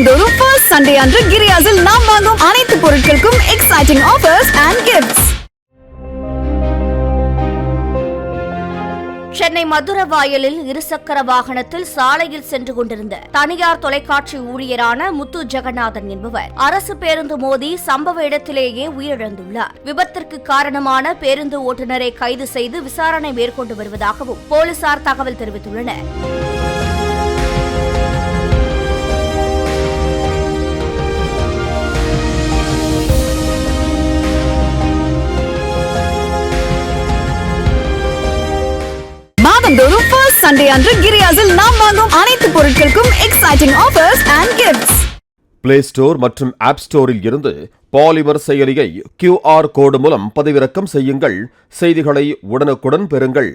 மாதந்தோறும் first Sunday அன்று கிரியாஸில் நாம் வாங்கும் அனைத்து பொருட்களுக்கும் exciting offers and gifts. Chennai மதுரவாயலில் இருசக்கர வாகனத்தில் சாலையில் சென்று கொண்டிருந்த தனியார் தொலைக்காட்சி ஊழியரான முத்து ஜெகநாதன் என்பவர் அரசு பேருந்து மோதி சம்பவ இடத்திலேயே உயிரிழந்துள்ளார். விபத்திற்கு காரணமான பேருந்து ஓட்டுநரை கைது செய்து விசாரணை மேற்கொண்டு வருவதாகவும் போலீசார் தகவல் தெரிவித்துள்ளனர். மாதந்தோறும் ஃபர்ஸ்ட் சண்டே அன்று கிரியாஸில் நாம் வாங்கும் அனைத்து பொருட்களுக்கும் exciting offers and gifts. Play store மற்றும் ஆப் ஸ்டோரில் இருந்து பாலிமர் செயலியை QR கோடு மூலம் பதிவிறக்கம் செய்யுங்கள். செய்திகளை உடனுக்குடன் பெறுங்கள்.